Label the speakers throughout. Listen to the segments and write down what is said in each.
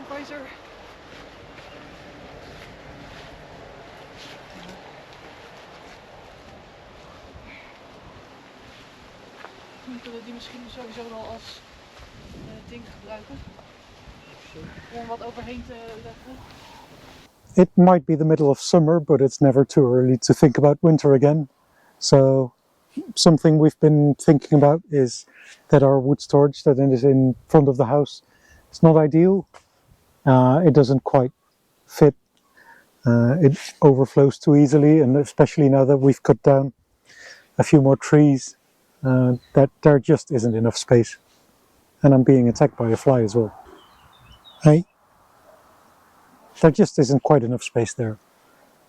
Speaker 1: supervisor. We kunnen die misschien sowieso wel als ding gebruiken. Om er wat overheen te leggen.
Speaker 2: It might be the middle of summer, but it's never too early to think about winter again. So something we've been thinking about is that our wood storage that is in front of the house is not ideal. It doesn't quite fit. It overflows too easily, and especially now that we've cut down a few more trees, that there just isn't enough space. And I'm being attacked by a fly as well. Hey? There just isn't quite enough space there.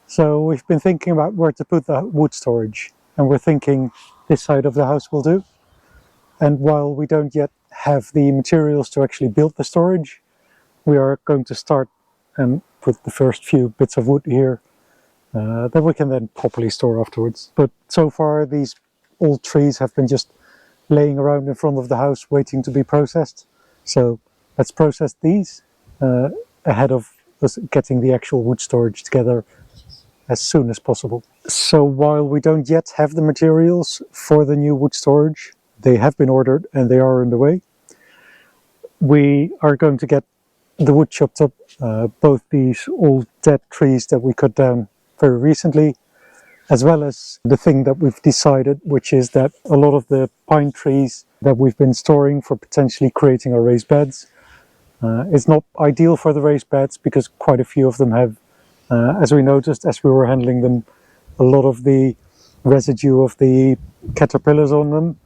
Speaker 2: So we've been thinking about where to put the wood storage, and we're thinking this side of the house will do. And while we don't yet have the materials to actually build the storage, we are going to start and put the first few bits of wood here that we can then properly store afterwards. But so far these old trees have been just laying around in front of the house waiting to be processed. So let's process these ahead of us getting the actual wood storage together as soon as possible. So while we don't yet have the materials for the new wood storage, they have been ordered and they are on the way. We are going to get the wood chopped up, both these old dead trees that we cut down very recently, as well as the thing that we've decided, which is that a lot of the pine trees that we've been storing for potentially creating our raised beds is not ideal for the raised beds because quite a few of them have, as we noticed as we were handling them, a lot of the residue of the caterpillars on them.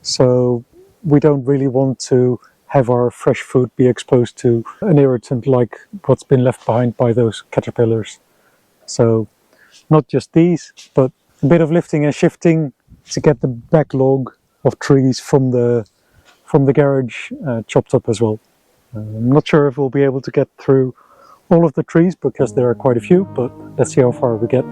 Speaker 2: So we don't really want to have our fresh food be exposed to an irritant like what's been left behind by those caterpillars. So not just these, but a bit of lifting and shifting to get the backlog of trees from the garage chopped up as well. I'm not sure if we'll be able to get through all of the trees because there are quite a few, but let's see how far we get.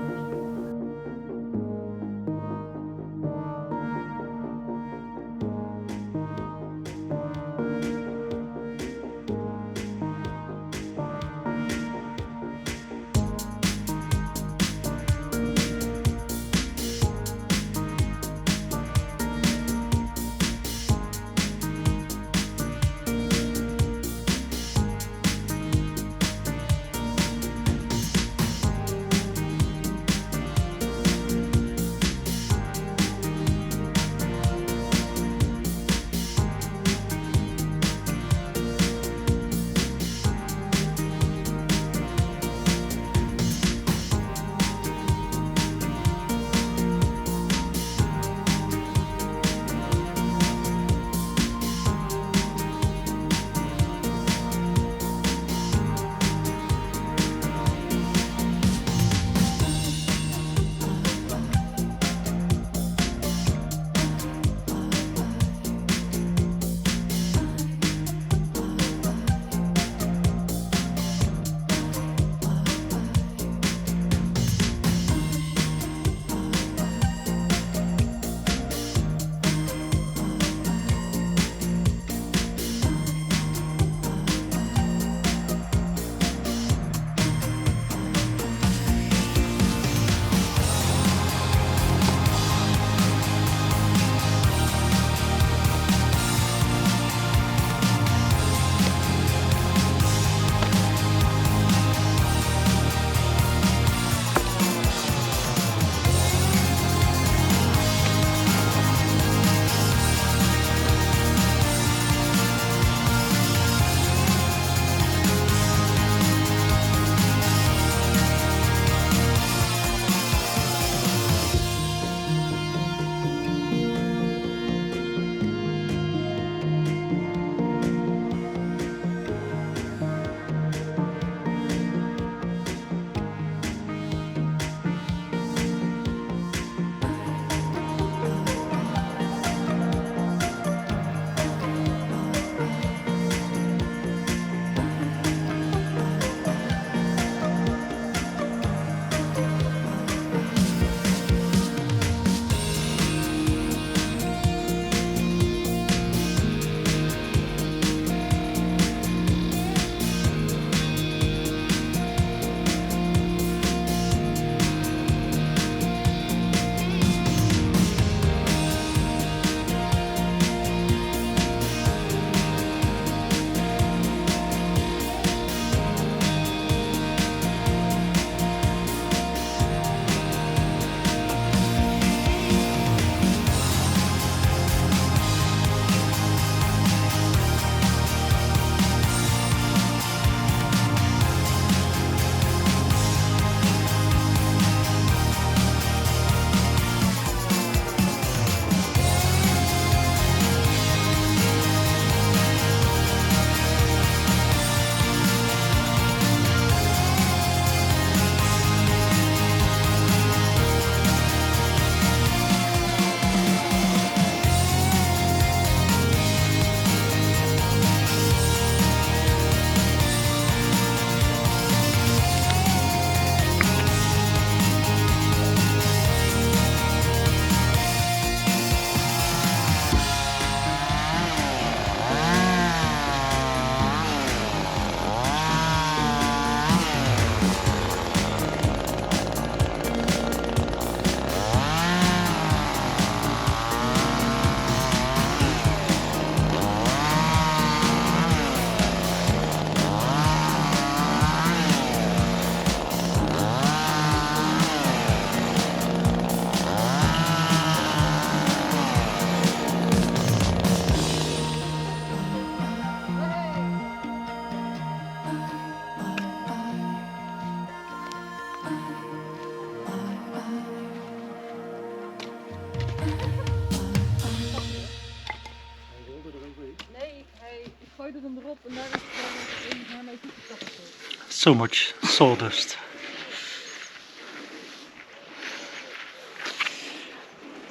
Speaker 1: en daar is het enige waarmee ik te kappen zit.
Speaker 2: So much sawdust.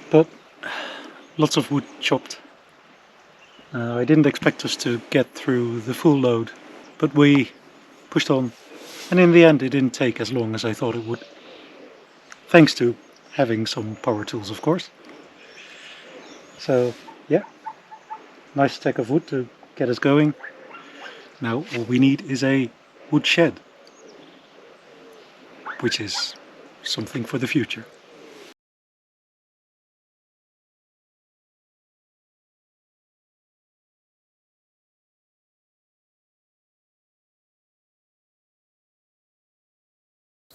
Speaker 2: But lots of wood chopped. I didn't expect us to get through the full load, but we pushed on, and in the end it didn't take as long as I thought it would. Thanks to having some power tools, of course. So yeah, nice stack of wood to get us going. Now all we need is a wood shed, which is something for the future.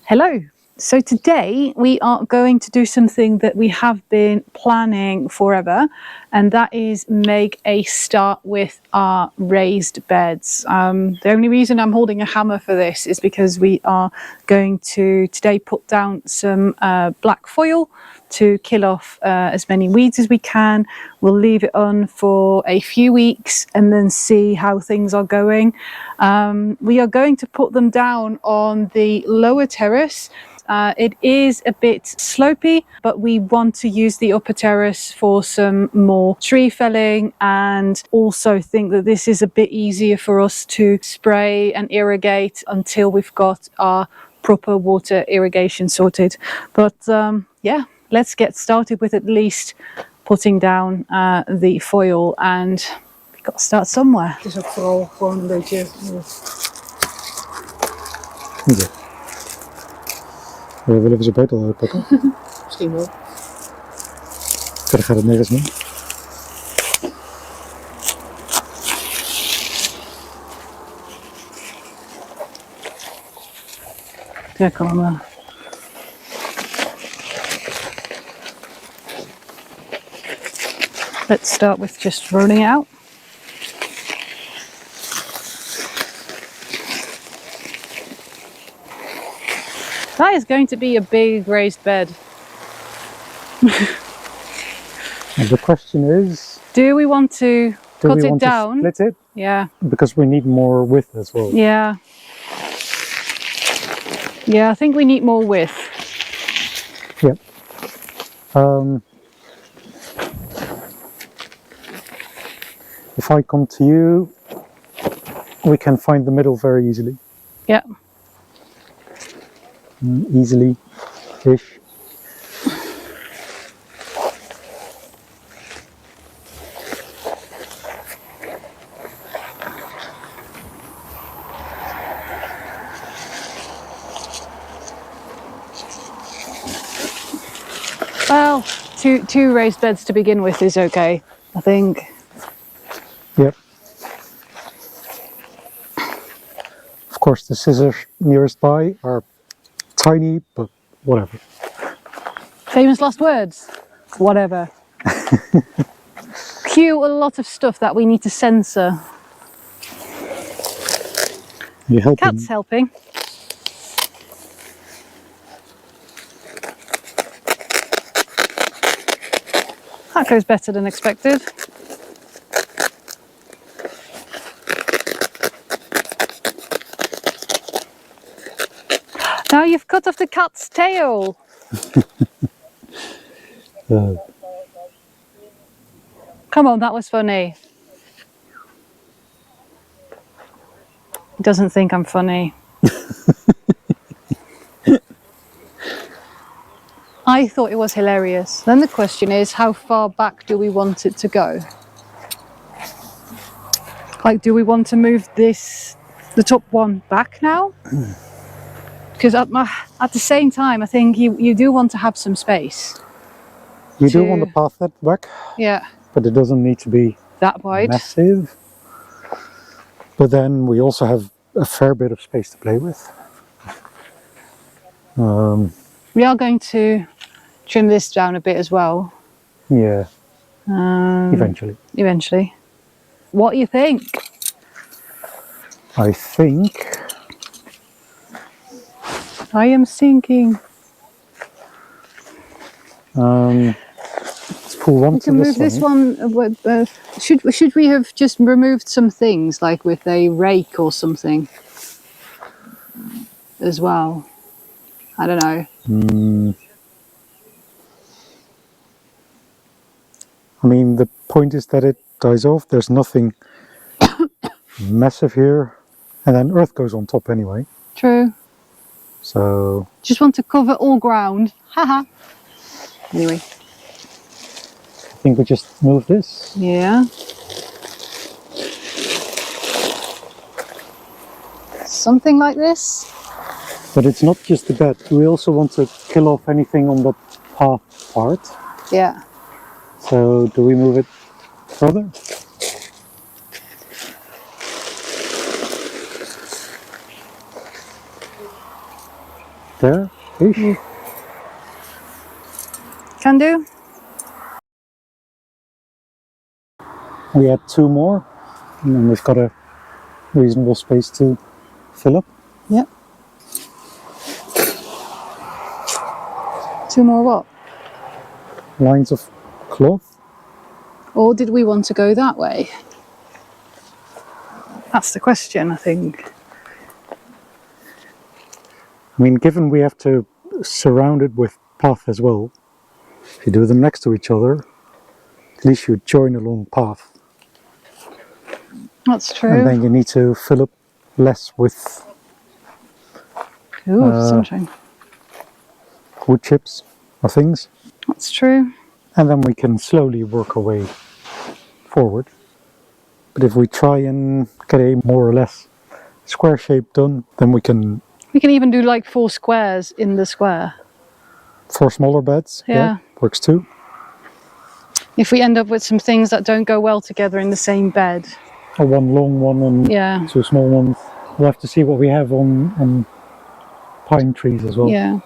Speaker 1: Hello. So today we are going to do something that we have been planning forever, and that is make a start with our raised beds. The only reason I'm holding a hammer for this is because we are going to today put down some black foil to kill off as many weeds as we can. We'll leave it on for a few weeks and then see how things are going. We are going to put them down on the lower terrace. It is a bit slopey, but we want to use the upper terrace for some more tree felling, and also think that this is a bit easier for us to spray and irrigate until we've got our proper water irrigation sorted. But yeah, let's get started with at least putting down the foil, and we've got to start somewhere. Het is ook vooral gewoon een beetje...
Speaker 2: Ja. Willen we ze buiten uitpakken?
Speaker 1: Misschien wel.
Speaker 2: Verder gaat het nergens mee.
Speaker 1: Ja, kan wel. Let's start with just rolling it out. That is going to be a big raised bed.
Speaker 2: And the question is,
Speaker 1: do we want to cut it down?
Speaker 2: To split it?
Speaker 1: Yeah.
Speaker 2: Because we need more width as well.
Speaker 1: Yeah. Yeah, I think we need more width.
Speaker 2: Yep. If I come to you, we can find the middle very easily.
Speaker 1: Yeah.
Speaker 2: Easily-ish.
Speaker 1: Well, two raised beds to begin with is okay, I think.
Speaker 2: Yep. Of course, the scissors nearest by are tiny, but whatever.
Speaker 1: Famous last words? Whatever. Cue a lot of stuff that we need to censor.
Speaker 2: You helping?
Speaker 1: Cat's helping. That goes better than expected. Now you've cut off the cat's tail. Come on, that was funny. He doesn't think I'm funny. I thought it was hilarious. Then the question is, how far back do we want it to go? Like, do we want to move the top one back now? Because at the same time, I think you do want to have some space.
Speaker 2: You do want to path that back.
Speaker 1: Yeah.
Speaker 2: But it doesn't need to be
Speaker 1: that wide.
Speaker 2: Massive. But then we also have a fair bit of space to play with.
Speaker 1: We are going to trim this down a bit as well.
Speaker 2: Yeah. Eventually.
Speaker 1: Eventually. What do you think?
Speaker 2: I think...
Speaker 1: I am thinking.
Speaker 2: It's pull
Speaker 1: We
Speaker 2: onto
Speaker 1: can move
Speaker 2: this
Speaker 1: this
Speaker 2: one.
Speaker 1: one. Should we have just removed some things, like with a rake or something, as well? I don't know.
Speaker 2: I mean, the point is that it dies off. There's nothing massive here. And then earth goes on top anyway.
Speaker 1: True.
Speaker 2: So...
Speaker 1: Just want to cover all ground. Haha. Anyway.
Speaker 2: I think we just move this.
Speaker 1: Yeah. Something like this.
Speaker 2: But it's not just the bed. We also want to kill off anything on the path part.
Speaker 1: Yeah.
Speaker 2: So do we move it further? There? Ish.
Speaker 1: Can do.
Speaker 2: We add 2 more. And then we've got a reasonable space to fill up.
Speaker 1: Yep. 2 more what?
Speaker 2: Lines of cloth.
Speaker 1: Or did we want to go that way? That's the question, I think.
Speaker 2: I mean, given we have to surround it with path as well, if you do them next to each other, at least you join a long path.
Speaker 1: That's true.
Speaker 2: And then you need to fill up less with
Speaker 1: Ooh, sunshine.
Speaker 2: wood chips or things.
Speaker 1: That's true.
Speaker 2: And then we can slowly work our way forward. But if we try and get a more or less square shape done, then we can...
Speaker 1: We can even do like 4 squares in the square.
Speaker 2: 4 smaller beds,
Speaker 1: Yeah.
Speaker 2: works too.
Speaker 1: If we end up with some things that don't go well together in the same bed.
Speaker 2: Or 1 long one and 2 small ones. We'll have to see what we have on pine trees as well.
Speaker 1: Yeah.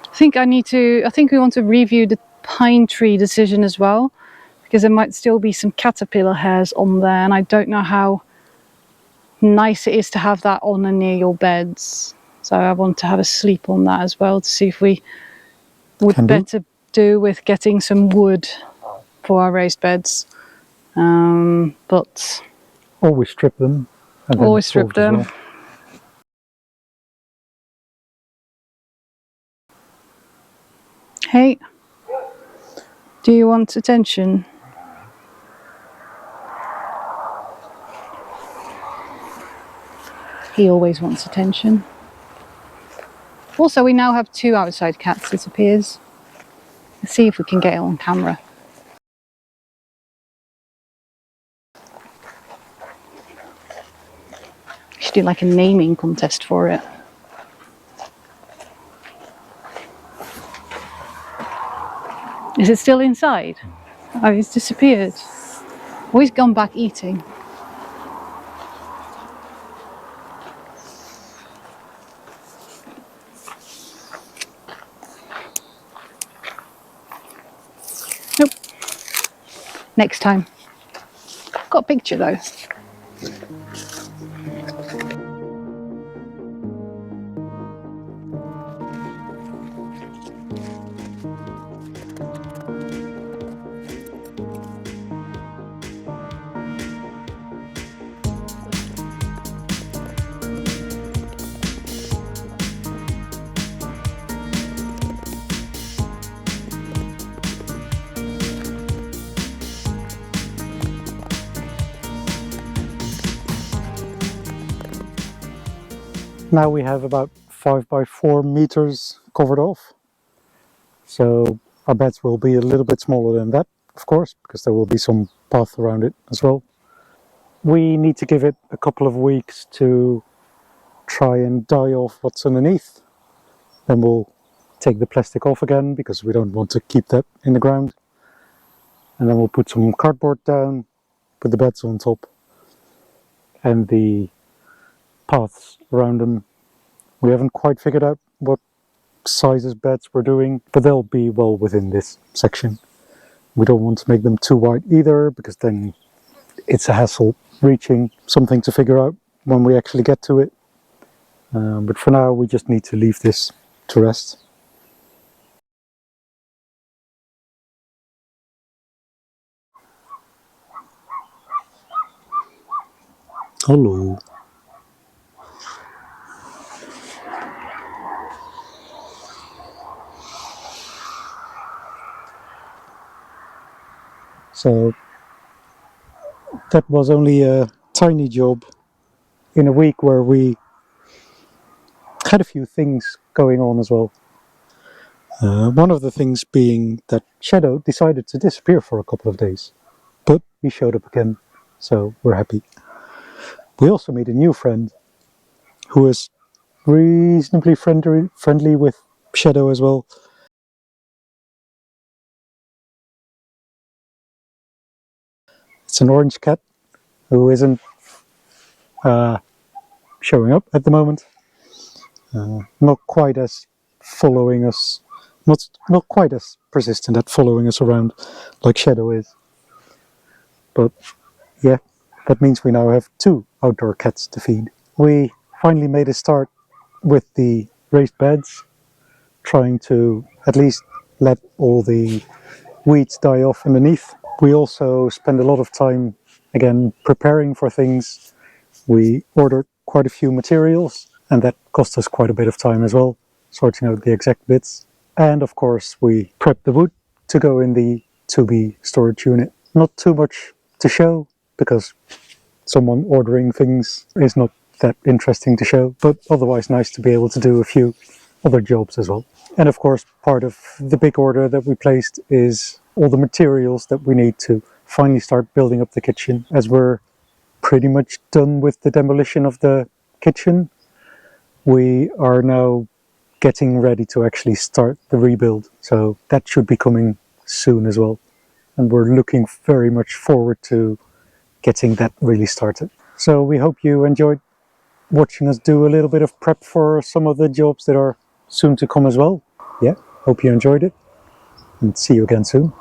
Speaker 1: I think we want to review the pine tree decision as well, because there might still be some caterpillar hairs on there, and I don't know how nice it is to have that on and near your beds. So I want to have a sleep on that as well, to see if we would better do with getting some wood for our raised beds. But
Speaker 2: always strip them. And
Speaker 1: always strip them.
Speaker 2: Well.
Speaker 1: Hey, do you want attention? He always wants attention. Also, we now have 2 outside cats, it appears. Let's see if we can get it on camera. We should do like a naming contest for it. Is it still inside? Oh, he's disappeared. Oh, he's gone back eating. Nope. Next time. Got a picture though.
Speaker 2: Now we have about 5 by 4 meters covered off. So our beds will be a little bit smaller than that, of course, because there will be some path around it as well. We need to give it a couple of weeks to try and dye off what's underneath. Then we'll take the plastic off again, because we don't want to keep that in the ground. And then we'll put some cardboard down, put the beds on top, and the paths around them. We haven't quite figured out what sizes beds we're doing, but they'll be well within this section. We don't want to make them too wide either, because then it's a hassle reaching something to figure out when we actually get to it. But for now we just need to leave this to rest. Hello. So that was only a tiny job in a week where we had a few things going on as well. One of the things being that Shadow decided to disappear for a couple of days, but he showed up again, so we're happy. We also made a new friend who is reasonably friendly with Shadow as well. It's an orange cat who isn't showing up at the moment. Not quite as following us, not quite as persistent at following us around like Shadow is. But yeah, that means we now have 2 outdoor cats to feed. We finally made a start with the raised beds, trying to at least let all the weeds die off underneath. We also spend a lot of time, again, preparing for things. We ordered quite a few materials, and that cost us quite a bit of time as well, sorting out the exact bits. And of course, we prepped the wood to go in the to-be storage unit. Not too much to show, because someone ordering things is not that interesting to show, but otherwise nice to be able to do a few other jobs as well. And of course, part of the big order that we placed is all the materials that we need to finally start building up the kitchen. As we're pretty much done with the demolition of the kitchen, we are now getting ready to actually start the rebuild. So that should be coming soon as well. And we're looking very much forward to getting that really started. So we hope you enjoyed watching us do a little bit of prep for some of the jobs that are soon to come as well. Yeah, hope you enjoyed it, and see you again soon.